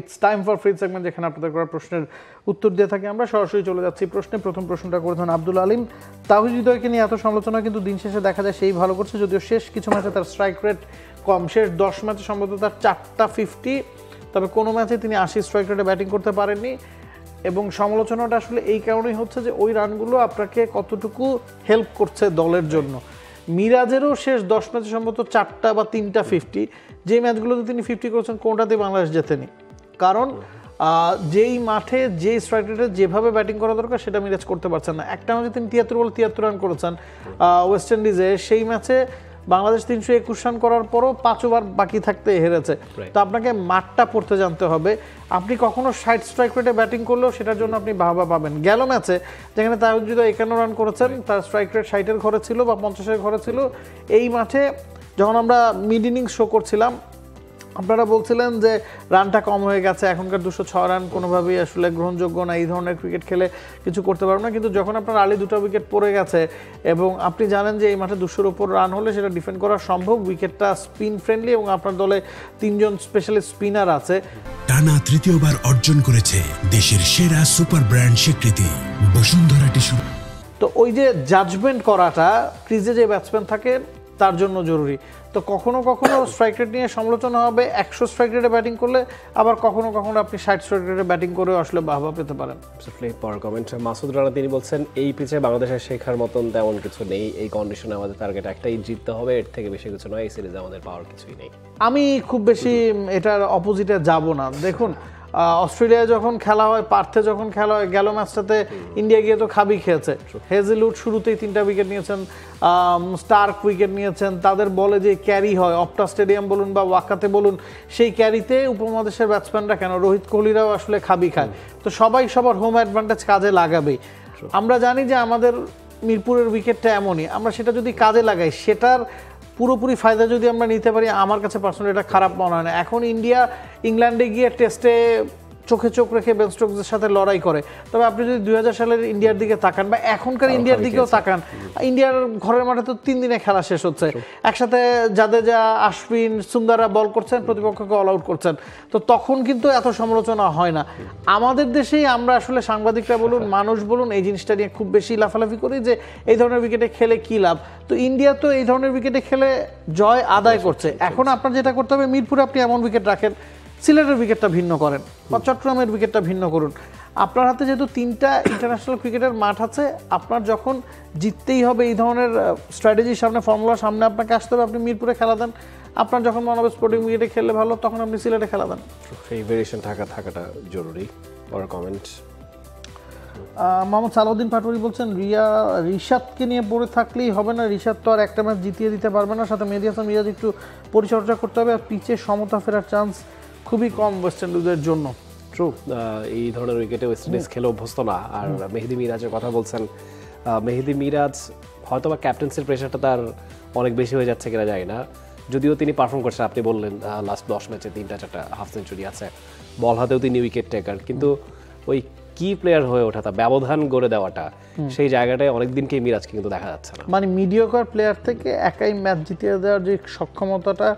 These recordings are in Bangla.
It's time for free segment, যেখানে আপনাদের করা প্রশ্নের উত্তর দিয়ে থাকি আমরা। সরাসরি চলে যাচ্ছি প্রশ্নে। প্রথম প্রশ্নটা করেছেন আব্দুল আলিম। তাওহিদ হৃদয়কে নিয়ে এত সমালোচনা, কিন্তু দিন শেষে দেখা যায় সেই ভালো করছে, যদিও শেষ কিছু ম্যাচে তার স্ট্রাইক রেট কম। শেষ 10 ম্যাচে সম্ভবত তার 4টা 50, তবে কোনো ম্যাচে তিনি 80 স্ট্রাইক রেটে ব্যাটিং করতে পারেননি। এবং সমালোচনাটা আসলে এই কারণেই হচ্ছে যে ওই রানগুলো আপনাকে কতটুকু হেল্প করছে দলের জন্য। মিরাজেরও শেষ 10 ম্যাচে সম্ভবত 4টা বা 3টা 50, যে ম্যাচগুলোতে তিনি 50 করেছেন কোনটাতেই বাংলাদেশ জেতেনি। কারণ যেই মাঠে যে স্ট্রাইক রেটে যেভাবে ব্যাটিং করা দরকার সেটা মিরাজ করতে পারছেন না। একটা ম্যাচে তিনি 73 বলে 73 রান করেছেন ওয়েস্ট ইন্ডিজে, সেই ম্যাচে বাংলাদেশ 321 রান করার পরও 5 ওভার বাকি থাকতে হেরেছে। তো আপনাকে মাঠটা পড়তে জানতে হবে। আপনি কখনো 60 স্ট্রাইক রেটে ব্যাটিং করলেও সেটার জন্য আপনি বাহবা পাবেন। গেল ম্যাচে যেখানে তাওহিদ হৃদয় 51 রান করেছেন, তার স্ট্রাইক রেট 60-এর ঘরে ছিল বা 50-এর ঘরে ছিল। এই মাঠে যখন আমরা মিড ইনিংস শো করছিলাম, আপনারা বলছিলেন যে রানটা কম হয়ে গেছে, এখনকার 206 রান কোনোভাবেই আসলে গ্রহণযোগ্য না, এই ধরনের ক্রিকেট খেলে কিছু করতে পারবে না। কিন্তু যখন আপনার আর্লি 2টা উইকেট পড়ে গেছে এবং আপনি জানেন যে এই মাঠে 200-র উপর রান হলে সেটা ডিফেন্ড করা সম্ভব, উইকেটটা স্পিন ফ্রেন্ডলি এবং আপনার দলে 3 জন স্পেশালিস্ট স্পিনার আছে। টানা তৃতীয়বার অর্জন করেছে দেশের সেরা সুপার ব্র্যান্ড স্বীকৃতি বসুন্ধরা টিস্যু। তো ওই যে জাজমেন্ট করাটা ক্রিজে যে ব্যাটসম্যান থাকে তার জন্য জরুরি। তো কখনো কখনো স্ট্রাইক রেট নিয়ে সমালোচনা হবে 100 স্ট্রাইক রেটে ব্যাটিং করলে, আবার কখনো কখনো আপনি 60 স্ট্রাইক রেটে ব্যাটিং করে আসলে বাহবা পেতে পারেন। পর কমেন্ট মাসুদ রানা, তিনি বলছেন এই পিচে বাংলাদেশের শেখার মতন তেমন কিছু নেই, এই কন্ডিশনে আমাদের টার্গেট একটাই জিততে হবে, এর থেকে বেশি কিছু নয়, এই সিরিজে আমাদের পাওয়ার কিছুই নেই। আমি খুব বেশি এটার অপোজিটে যাব না। দেখুন, অস্ট্রেলিয়ায় যখন খেলা হয়, পার্থে যখন খেলা হয়, গেল ম্যাচটাতে ইন্ডিয়া গিয়ে তো খাবি খেয়েছে। হেজেলউড শুরুতেই 3টা উইকেট নিয়েছেন, স্টার্ক উইকেট নিয়েছেন। তাদের বলে যে ক্যারি হয় অপটা স্টেডিয়াম বলুন বা ওয়াকাতে বলুন, সেই ক্যারিতে উপমহাদেশের ব্যাটসম্যানরা কেন, রোহিত কোহলিরাও আসলে খাবি খায়। তো সবাই সবার হোম অ্যাডভান্টেজ কাজে লাগাবেই। আমরা জানি যে আমাদের মিরপুরের উইকেটটা এমনই, আমরা সেটা যদি কাজে লাগাই, সেটার পুরোপুরি ফায়দা যদি আমরা নিতে পারি, আমার কাছে পার্সোনালি এটা খারাপ মনে হয় না। এখন ইন্ডিয়া ইংল্যান্ডে গিয়ে টেস্টে চোখে চোখ রেখে বেন স্টোকসের সাথে লড়াই করে। তবে আপনি যদি 2000 সালের ইন্ডিয়ার দিকে তাকান বা এখনকার ইন্ডিয়ার দিকেও তাকান, ইন্ডিয়ার ঘরের মাঠে তো 3 দিনে খেলা শেষ হচ্ছে, একসাথে জাদেজা, আশ্বিন, সুন্দরা বল করছেন, প্রতিপক্ষকে অল আউট করছেন। তো তখন কিন্তু এত সমালোচনা হয় না। আমাদের দেশেই আমরা আসলে সাংবাদিকরা বলুন, মানুষ বলুন, এই জিনিসটা নিয়ে খুব বেশি লাফালাফি করি যে এই ধরনের উইকেটে খেলে কী লাভ। তো ইন্ডিয়া তো এই ধরনের উইকেটে খেলে জয় আদায় করছে। এখন আপনার যেটা করতে হবে, মিরপুরে আপনি এমন উইকেট রাখেন, সিলেটের উইকেটটা ভিন্ন করেন বা চট্টগ্রামের উইকেটটা ভিন্ন করুন। আপনার হাতে যেহেতু 3টা ইন্টারন্যাশনাল ক্রিকেটের মাঠ আছে, আপনার যখন জিততেই হবে এই ধরনের স্ট্র্যাটেজির সামনে, ফর্মুলার সামনে আপনাকে আসতে হবে, আপনি মিরপুরে খেলা দেন। আপনার যখন মনে হবে স্পোর্টিং উইকেটে খেললে ভালো, তখন আপনি সিলেটে খেলা দেন। এই ভেরিয়েশন থাকাটা জরুরি। পরের কমেন্ট মোহাম্মদ সালাউদ্দিন পাটোয়ারি বলছেন, রিশাদকে নিয়ে পড়ে থাকলেই হবে না, রিশাদ তো আর একটা ম্যাচ জিতিয়ে দিতে পারবে না, সাথে মেহেদী হাসান মিরাজ একটু পরিচর্যা করতে হবে, আর পিচে সমতা ফেরার চান্স খুবই কম ওয়েস্ট ইন্ডিজের জন্য। ট্রু, এই ধরনের উইকেটে ওয়েস্ট ইন্ডিজ খেলে অভ্যস্ত না। আর মেহেদী মিরাজের কথা বলছেন, মেহেদী মিরাজ হয়তো বা ক্যাপ্টেন্সির প্রেশারটা তার অনেক বেশি হয়ে যাচ্ছে কিনা জানি না, যদিও তিনি পারফর্ম করছেন। আপনি বললেন লাস্ট 10 ম্যাচে 3টা-4টা হাফ সেঞ্চুরি আছে, বল হাতেও তিনি উইকেট টেকার, কিন্তু ওই কি প্লেয়ার হয়ে ওঠাটা, ব্যবধান গড়ে দেওয়াটা, সেই জায়গাটায় অনেকদিনকে মিরাজকে কিন্তু দেখা যাচ্ছে না। মানে মিডিওকার প্লেয়ার থেকে একাই ম্যাচ জিতিয়ে দেওয়ার যে সক্ষমতাটা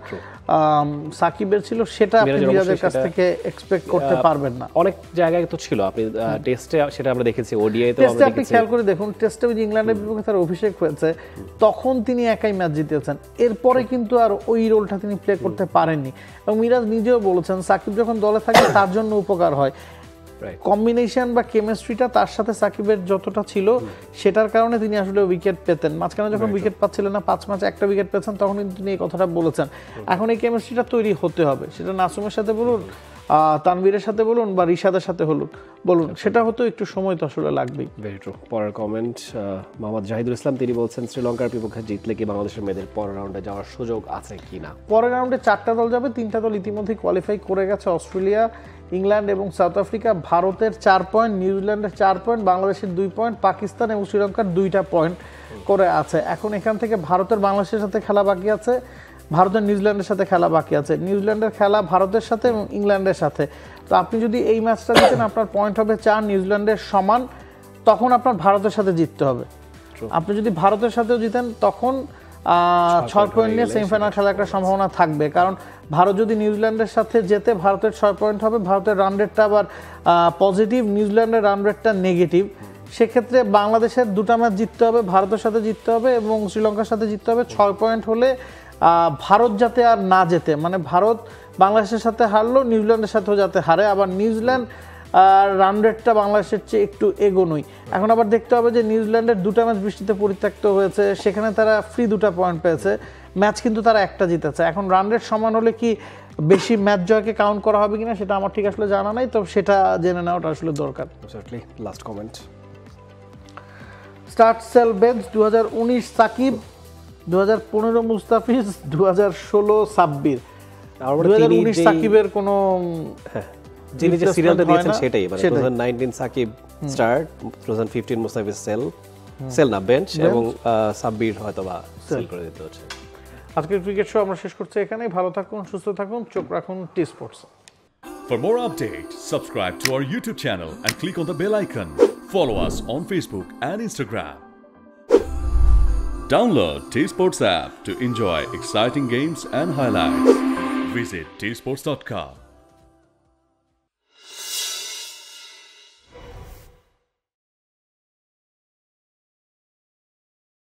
সাকিবের ছিল, সেটা আপনি মিরাজের কাছ থেকে এক্সপেক্ট করতে পারবেন না। অনেক জায়গায় তো ছিল, আপনি টেস্টে সেটা আমরা দেখেছি, ওডিআই তো আমরা দেখেছি। খেয়াল করে দেখুন, টেস্টে ওই ইংল্যান্ডের বিপক্ষে তার অভিষেক হয়েছে, তখন তিনি একাই ম্যাচ জিতেছেন। এরপরে কিন্তু আর ওই রোলটা তিনি প্লে করতে পারেননি। এবং মিরাজ নিজেও বলেছেন, সাকিব যখন দলে থাকে তার জন্য উপকার হয়। কম্বিনেশন বা কেমিস্ট্রিটা তার সাথে সাকিবের যতটা ছিল, সেটার কারণে তিনি আসলে উইকেট পেতেন। মাঝখানে যখন উইকেট পাচ্ছিলেন না, 5 ম্যাচে একটা উইকেট পেয়েছেন, তখন কিন্তু তিনি এই কথাটা বলেছেন। এখন এই কেমিস্ট্রিটা তৈরি হতে হবে, সেটা নাসুমের সাথে বলুন, তানভীরের সাথে বলুন বা রিশাদের সাথে বলুন, সেটা হতো একটু সময় তো আসলে লাগবেই। Very true. পরের কমেন্ট মোহাম্মদ জাহিদুল ইসলাম, তিনি বলছেন, শ্রীলঙ্কার বিপক্ষে জিতলে কি বাংলাদেশের মেয়েদের পরের রাউন্ডে যাওয়ার সুযোগ আছে কিনা? পরের রাউন্ডে 4টা দল যাবে, 3টা দল ইতিমধ্যেই কোয়ালিফাই করে গেছে, অস্ট্রেলিয়া, ইংল্যান্ড এবং সাউথ আফ্রিকা। ভারতের 4 পয়েন্ট, নিউজিল্যান্ডের 4 পয়েন্ট, বাংলাদেশের 2 পয়েন্ট, পাকিস্তান এবং শ্রীলঙ্কার 2টা পয়েন্ট করে আছে। এখন এখান থেকে ভারতের বাংলাদেশের সাথে খেলা বাকি আছে, ভারতের নিউজিল্যান্ডের সাথে খেলা বাকি আছে, নিউজিল্যান্ডের খেলা ভারতের সাথে এবং ইংল্যান্ডের সাথে। তো আপনি যদি এই ম্যাচটা জিতেন, আপনার পয়েন্ট হবে 4, নিউজিল্যান্ডের সমান, তখন আপনার ভারতের সাথে জিততে হবে। আপনি যদি ভারতের সাথেও জিতেন, তখন 6 পয়েন্ট নিয়ে সেমিফাইনাল খেলার একটা সম্ভাবনা থাকবে। কারণ ভারত যদি নিউজিল্যান্ডের সাথে জেতে ভারতের 6 পয়েন্ট হবে, ভারতের রান রেটটা আবার পজিটিভ, নিউজিল্যান্ডের রান রেটটা নেগেটিভ। সেক্ষেত্রে বাংলাদেশের দুটো ম্যাচ জিততে হবে, ভারতের সাথে জিততে হবে এবং শ্রীলঙ্কার সাথে জিততে হবে। 6 পয়েন্ট হলে ভারত যাতে আর না জেতে, মানে ভারত বাংলাদেশের সাথে হারলো, নিউজিল্যান্ডের সাথেও যাতে হারে, আবার নিউজিল্যান্ড রান রেটটা বাংলাদেশের চেয়ে একটু এগোনোই। এখন আবার দেখতে হবে যে নিউজিল্যান্ডের দুটো ম্যাচ বৃষ্টিতে পরিত্যক্ত হয়েছে, সেখানে তারা ফ্রি 2 পয়েন্ট পেয়েছে, ম্যাচ কিন্তু তারা একটা জিতেছে। এখন রান রেট সমান হলে কি বেশি ম্যাচ জয়কে কাউন্ট করা হবে কিনা সেটা আমার ঠিক আসলে জানা নাই, তো সেটা জেনে নেওয়াটা আসলে দরকার। Last comment, start cell bench 2019 Shakib, 2015 Mustafiz, 2016 Sabbir. 2019 সাকিবের কোনো যিনি যে সিরিয়ালটা দিয়েছেন সেটাই, মানে 2019 সাকিব স্টার্ট, 2015 মুস্তাফিজ সেল না বেঞ্চ, এবং সাব্বির হয়তোবা সেল করে দিতে হচ্ছে। আজকের ক্রিকেট শো আমরা শেষ করছি এখানেই। ভালো থাকুন, সুস্থ থাকুন, চোখ রাখুন T Sports. For more updates, subscribe to our YouTube channel and click on the bell icon. Follow us on Facebook and Instagram. Download T Sports app to enjoy exciting games and highlights. Visit tsports.com.